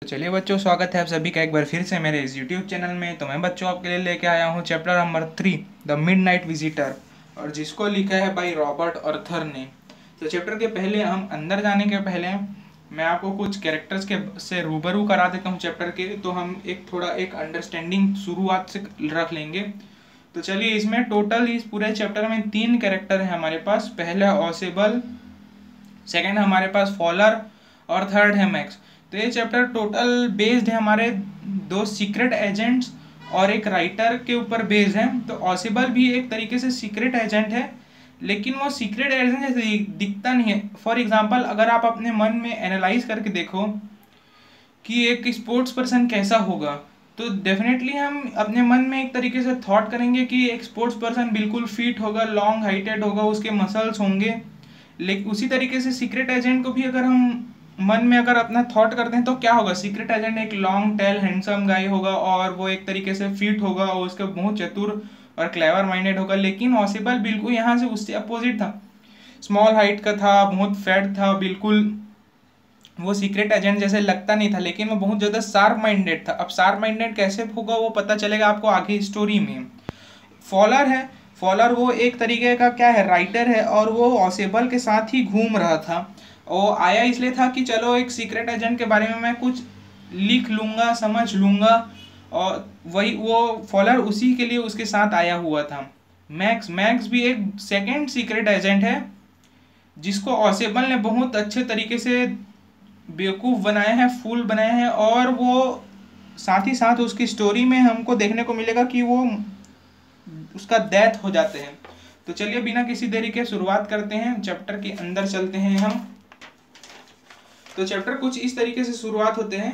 तो चलिए बच्चों, स्वागत है आप सभी का एक बार फिर से मेरे इस YouTube चैनल में। तो मैं बच्चों आपके लिए लेके आया हूँ chapter number 3 the midnight visitor, और जिसको लिखा है बाय रॉबर्ट अर्थर ने। तो चैप्टर के पहले हम अंदर जाने के पहले मैं आपको कुछ कैरेक्टर्स के से रूबरू करा देता हूँ चैप्टर के। तो हम एक अंडरस्टैंडिंग शुरुआत से रख लेंगे। तो चलिए, इसमें टोटल इस पूरे चैप्टर में 3 कैरेक्टर है हमारे पास। पहला ऑसेबल, सेकेंड हमारे पास फॉलर और थर्ड है मैक्स। तो ये चैप्टर टोटल बेस्ड है हमारे 2 सीक्रेट एजेंट्स और एक राइटर के ऊपर बेस्ड है। तो ऑसेबल भी एक तरीके से सीक्रेट एजेंट है, लेकिन वो सीक्रेट एजेंट जैसे दिखता नहीं है। फॉर एग्जांपल, अगर आप अपने मन में एनालाइज करके देखो कि एक स्पोर्ट्स पर्सन कैसा होगा, तो डेफिनेटली हम अपने मन में एक तरीके से थॉट करेंगे कि एक स्पोर्ट्स पर्सन बिल्कुल फिट होगा, लॉन्ग हाइटेड होगा, उसके मसल्स होंगे। लेकिन उसी तरीके से सीक्रेट एजेंट को भी अगर हम मन में अगर अपना थॉट करते हैं तो क्या होगा, सीक्रेट एजेंट एक लॉन्ग टेल हैंडसम गाय होगा और वो एक तरीके से फिट होगा और उसका बहुत चतुर और क्लेवर माइंडेड होगा। लेकिन ऑसिबल बिल्कुल यहाँ से उससे अपोजिट था, स्मॉल हाइट का था, बहुत फैट था, बिल्कुल वो सीक्रेट एजेंट जैसे लगता नहीं था, लेकिन वो बहुत ज़्यादा शार्प माइंडेड था। अब शार्प माइंडेड कैसे होगा वो पता चलेगा आपको आगे स्टोरी में। फॉलर है, फॉलर वो एक तरीके का क्या है, राइटर है, और वो ऑसेबल के साथ ही घूम रहा था। वो आया इसलिए था कि चलो एक सीक्रेट एजेंट के बारे में मैं कुछ लिख लूँगा, समझ लूँगा, और वही वो फॉलर उसी के लिए उसके साथ आया हुआ था। मैक्स, मैक्स भी एक सेकेंड सीक्रेट एजेंट है जिसको ऑसेबल ने बहुत अच्छे तरीके से बेवकूफ़ बनाया है, फूल बनाया है, और वो साथ ही साथ उसकी स्टोरी में हमको देखने को मिलेगा कि वो उसका डेथ हो जाते हैं। तो चलिए बिना किसी देरी के शुरुआत करते हैं, चैप्टर के अंदर चलते हैं हम। तो चैप्टर कुछ इस तरीके से शुरुआत होते हैं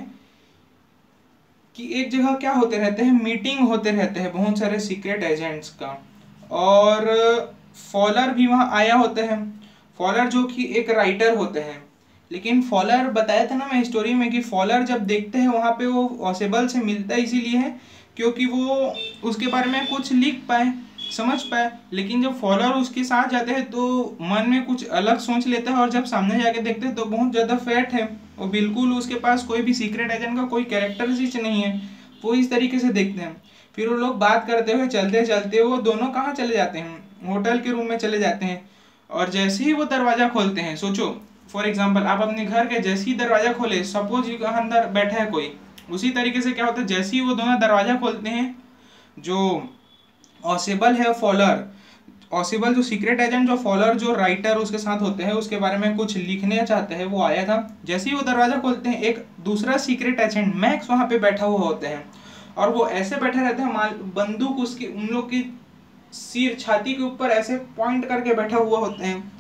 कि एक जगह क्या होते रहते हैं, मीटिंग होते रहते हैं बहुत सारे सीक्रेट एजेंट्स का, और फॉलर भी वहाँ आया होते हैं। फॉलर जो कि एक राइटर होते हैं, लेकिन फॉलर बताया था ना मैं स्टोरी में कि फॉलर जब देखते हैं वहाँ पे वो ऑसेबल से मिलता है इसीलिए है क्योंकि वो उसके बारे में कुछ लिख पाए, समझ पाए। लेकिन जब फॉलोअर उसके साथ जाते हैं तो मन में कुछ अलग सोच लेते हैं, और जब सामने जाके देखते हैं तो बहुत ज़्यादा फैट है और बिल्कुल उसके पास कोई भी सीक्रेट एजेंट का कोई कैरेक्टरिस्टिक नहीं है। वो इस तरीके से देखते हैं। फिर वो लोग बात करते हुए चलते चलते वो दोनों कहाँ चले जाते हैं, होटल के रूम में चले जाते हैं। और जैसे ही वो दरवाज़ा खोलते हैं, सोचो फॉर एग्जाम्पल आप अपने घर के जैसे ही दरवाज़ा खोले, सपोज अंदर बैठा है कोई, उसी तरीके से क्या होता है, जैसे ही वो दोनों दरवाज़ा खोलते हैं, जो ऑसेबल है फॉलर, ऑसेबल जो सीक्रेट एजेंट, जो फॉलर जो राइटर उसके साथ होते हैं, उसके बारे में कुछ लिखने चाहते हैं, वो आया था। जैसे ही वो दरवाज़ा खोलते हैं, एक दूसरा सीक्रेट एजेंट मैक्स वहाँ पे बैठा हुआ होते हैं, और वो ऐसे बैठे रहते हैं, बंदूक उसकी उन लोग की सिर छाती के ऊपर ऐसे पॉइंट करके बैठा हुआ होते हैं।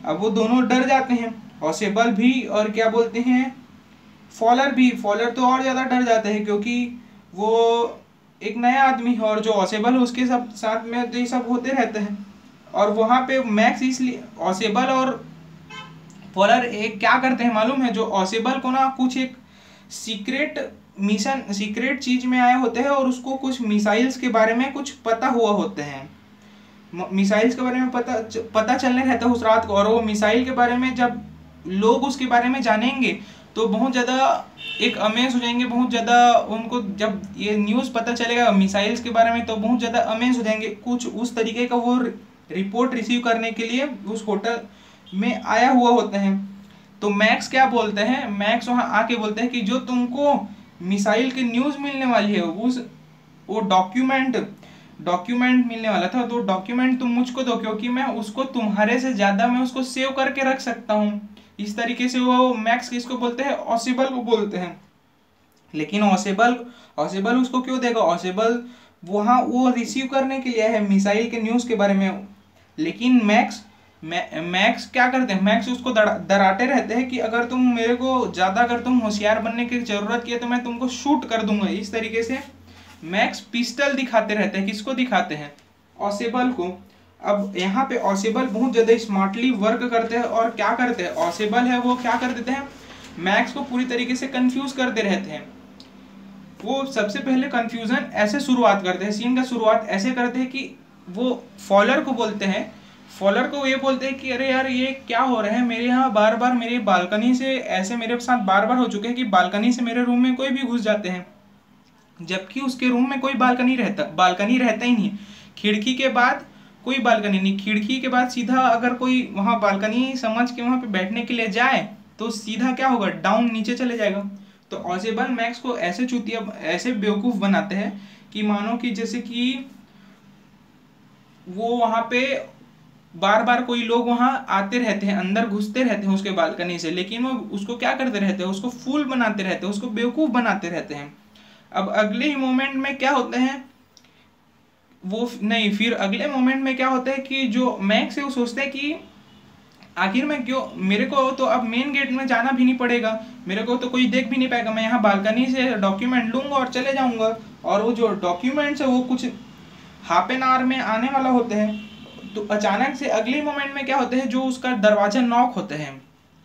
अब वो दोनों डर जाते हैं, ऑसेबल भी और क्या बोलते हैं फॉलर भी। फॉलर तो और ज़्यादा डर जाते हैं क्योंकि वो एक नया आदमी है, और जो ऑसेबल है उसके सब साथ में तो ये सब होते रहते हैं। और वहाँ पे मैक्स इसलिए ऑसेबल और फॉलर एक क्या करते हैं मालूम है, जो ऑसेबल को ना कुछ एक सीक्रेट मिशन, सीक्रेट चीज में आए होते हैं, और उसको कुछ मिसाइल्स के बारे में कुछ पता हुआ होते हैं, मिसाइल्स के बारे में पता चलने रहता है उस रात को। और वो मिसाइल के बारे में जब लोग उसके बारे में जानेंगे तो बहुत ज़्यादा एक अमेज हो जाएंगे, बहुत ज़्यादा उनको जब ये न्यूज़ पता चलेगा मिसाइल्स के बारे में तो बहुत ज़्यादा अमेज हो जाएंगे। कुछ उस तरीके का वो रिपोर्ट रिसीव करने के लिए उस होटल में आया हुआ होते हैं। तो मैक्स क्या बोलते हैं, मैक्स वहाँ आके बोलते हैं कि जो तुमको मिसाइल की न्यूज़ मिलने वाली है, उस वो डॉक्यूमेंट मिलने वाला था, तो डॉक्यूमेंट तुम मुझको दो क्योंकि मैं उसको तुम्हारे से ज़्यादा मैं उसको सेव करके रख सकता हूँ। इस तरीके से वो मैक्स किसको बोलते हैं, ऑसेबल को बोलते हैं। लेकिन ऑसेबल उसको क्यों देगा, ऑसेबल वहाँ वो रिसीव करने के लिए है मिसाइल के न्यूज़ के बारे में। लेकिन मैक्स क्या करते हैं, मैक्स उसको डराते रहते हैं कि अगर तुम मेरे को ज़्यादा अगर तुम होशियार बनने की ज़रूरत की है तो मैं तुमको शूट कर दूंगा। इस तरीके से मैक्स पिस्टल दिखाते रहते हैं, किसको दिखाते हैं, ऑसेबल को। अब यहाँ पे ऑसेबल बहुत ज़्यादा स्मार्टली वर्क करते हैं, और क्या करते हैं ऑसेबल है वो क्या कर देते हैं, मैक्स को पूरी तरीके से कंफ्यूज करते रहते हैं। वो सबसे पहले कंफ्यूजन ऐसे शुरुआत करते हैं, सीन का शुरुआत ऐसे करते हैं कि वो फॉलर को बोलते हैं, फॉलोअर को ये बोलते हैं कि अरे यार ये क्या हो रहा है, मेरे यहाँ बार बार मेरे बालकनी से ऐसे मेरे साथ बार बार हो चुके हैं कि बालकनी से मेरे रूम में कोई भी घुस जाते हैं, जबकि उसके रूम में कोई बालकनी रहता ही नहीं। खिड़की के बाद कोई बालकनी नहीं, खिड़की के बाद सीधा अगर कोई वहाँ बालकनी समझ के वहाँ पे बैठने के लिए जाए तो सीधा क्या होगा, डाउन नीचे चले जाएगा। तो ऑजेबल मैक्स को ऐसे चूतिया ऐसे बेवकूफ़ बनाते हैं कि मानो कि जैसे कि वो वहाँ पे बार बार कोई लोग वहाँ आते रहते हैं, अंदर घुसते रहते हैं उसके बालकनी से, लेकिन वो उसको क्या करते रहते हैं, उसको फूल बनाते रहते हैं, उसको बेवकूफ़ बनाते रहते हैं। अब अगले ही मोमेंट में क्या होते हैं वो नहीं, फिर अगले मोमेंट में क्या होता है कि जो मैक्स है वो सोचते हैं कि आखिर में क्यों, मेरे को तो अब मेन गेट में जाना भी नहीं पड़ेगा, मेरे को तो कोई देख भी नहीं पाएगा, मैं यहाँ बालकनी से डॉक्यूमेंट लूंगा और चले जाऊंगा। और वो जो डॉक्यूमेंट्स है वो कुछ हाफ एन आवर में आने वाला होते हैं। तो अचानक से अगले मोमेंट में क्या होते हैं, जो उसका दरवाजा नॉक होते हैं,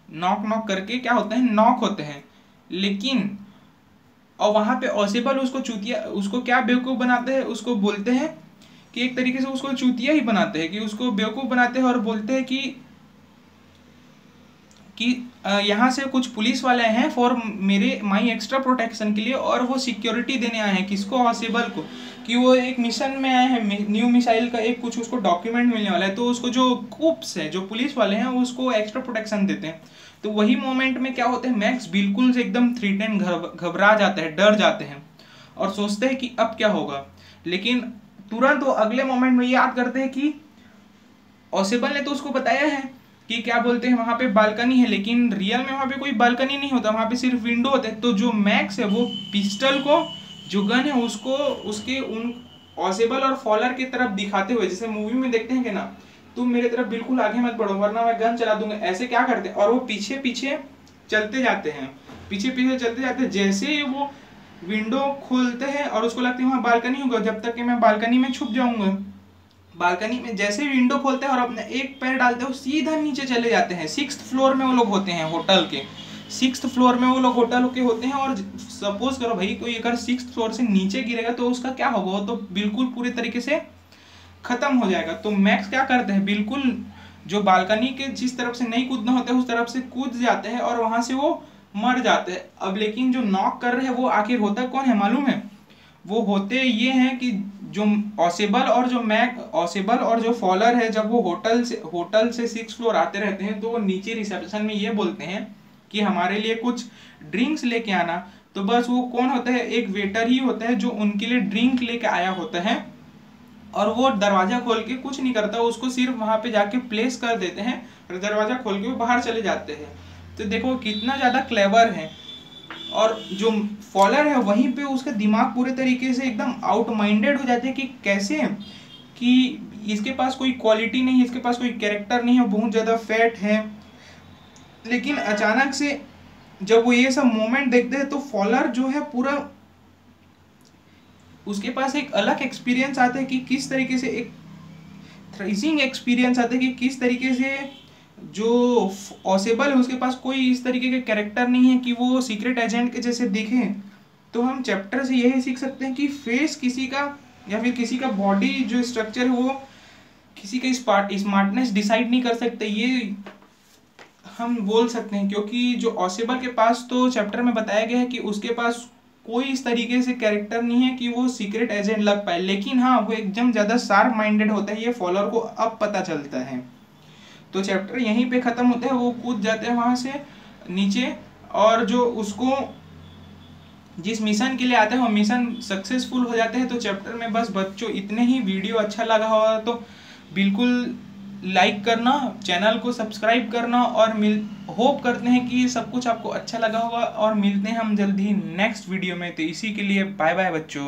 नॉक नॉक करके क्या होते हैं, नॉक होते हैं। लेकिन और वहां पे ऑसिबल उसको चूतिया, उसको क्या बेवकूफ़ बनाते हैं, उसको बोलते हैं कि एक तरीके से उसको चूतिया ही बनाते हैं, कि उसको बेवकूफ़ बनाते हैं और बोलते हैं कि यहाँ से कुछ पुलिस वाले हैं फॉर मेरे माई एक्स्ट्रा प्रोटेक्शन के लिए, और वो सिक्योरिटी देने आए हैं किसको, ऑसिबल को, कि वो एक मिशन में आए हैं, न्यू मिसाइल का एक कुछ उसको डॉक्यूमेंट मिलने वाला है, तो उसको जो कुप्स है, जो पुलिस वाले हैं, उसको एक्स्ट्रा प्रोटेक्शन देते हैं। तो वही मोमेंट में क्या होता है, मैक्स बिल्कुल से एकदम थ्रीटेंड घबरा जाते हैं, डर जाते हैं और सोचते हैं कि अब क्या होगा। लेकिन तुरंत वो अगले मोमेंट में याद करते हैं कि ऑसिबल ने तो उसको बताया है कि क्या बोलते हैं वहाँ पे बालकनी है, लेकिन रियल में वहाँ पे कोई बालकनी नहीं होता, वहाँ पे सिर्फ विंडो होते हैं। तो जो मैक्स है वो पिस्टल को, जो गन है उसको उसके उन ऑसिबल और फॉलर की तरफ दिखाते हुए, जैसे मूवी में देखते हैं कि ना, तुम मेरे तरफ बिल्कुल आगे मत बढ़ो वरना मैं गन चला दूंगा, ऐसे क्या करते हैं, और वो पीछे पीछे चलते जाते हैं, पीछे पीछे चलते जाते हैं। जैसे ही वो विंडो खोलते हैं और उसको लगता है वहाँ बालकनी होगा, जब तक कि मैं बालकनी में छुप जाऊंगा। बालकनी में जैसे ही विंडो खोलते हैं और अपने एक पैर डालते हैं, सीधा नीचे चले जाते हैं। 6th फ्लोर में वो लोग होते हैं, होटल के 6th फ्लोर में वो लोग होटल के होते हैं। और सपोज करो भाई कोई अगर 6th फ्लोर से नीचे गिरेगा तो उसका क्या होगा, वो तो बिल्कुल पूरे तरीके से खत्म हो जाएगा। तो मैक्स क्या करते हैं, बिल्कुल जो बालकनी के जिस तरफ से नहीं कूदना होता है उस तरफ से कूद जाते हैं और वहां से वो मर जाते हैं। अब लेकिन जो नॉक कर रहे हैं वो आखिर होता कौन है मालूम है, वो होते ये हैं कि जो ऑसिबल और जो फॉलर है, जब वो होटल से 6th फ्लोर आते रहते हैं तो वो नीचे रिसेप्शन में ये बोलते हैं कि हमारे लिए कुछ ड्रिंक्स लेके आना। तो बस वो कौन होता है, एक वेटर ही होता है जो उनके लिए ड्रिंक लेके आया होता है, और वो दरवाजा खोल के कुछ नहीं करता, उसको सिर्फ वहां पे जाके प्लेस कर देते हैं और दरवाजा खोल के वो बाहर चले जाते हैं। तो देखो कितना ज्यादा क्लेवर है। और जो फॉलर है वहीं पे उसका दिमाग पूरे तरीके से एकदम आउट माइंडेड हो जाते हैं कि कैसे, कि इसके पास कोई क्वालिटी नहीं है, इसके पास कोई कैरेक्टर नहीं है, बहुत ज़्यादा फैट है। लेकिन अचानक से जब वो ये सब मोमेंट देखते हैं तो फॉलर जो है पूरा, उसके पास एक अलग एक्सपीरियंस आता है कि किस तरीके से, एक थ्राइजिंग एक्सपीरियंस आता है कि किस तरीके से जो ऑसिबल है उसके पास कोई इस तरीके के कैरेक्टर नहीं है कि वो सीक्रेट एजेंट के जैसे दिखे। तो हम चैप्टर से यही सीख सकते हैं कि फेस किसी का या फिर किसी का बॉडी जो स्ट्रक्चर है वो किसी का स्मार्टनेस डिसाइड नहीं कर सकते, ये हम बोल सकते हैं। क्योंकि जो ऑसिबल के पास तो चैप्टर में बताया गया है कि उसके पास कोई इस तरीके से कैरेक्टर नहीं है कि वो सीक्रेट एजेंट लग पाए, लेकिन हाँ वो एकदम ज़्यादा शार्प माइंडेड होता है, ये फॉलोअर को अब पता चलता है। तो चैप्टर यहीं पे ख़त्म होता है, वो कूद जाते हैं वहाँ से नीचे, और जो उसको जिस मिशन के लिए आते हैं वो मिशन सक्सेसफुल हो जाते हैं। तो चैप्टर में बस बच्चों इतने ही। वीडियो अच्छा लगा होगा तो बिल्कुल लाइक करना, चैनल को सब्सक्राइब करना, और होप करते हैं कि सब कुछ आपको अच्छा लगा होगा, और मिलते हैं हम जल्द ही नेक्स्ट वीडियो में। तो इसी के लिए बाय बाय बच्चों।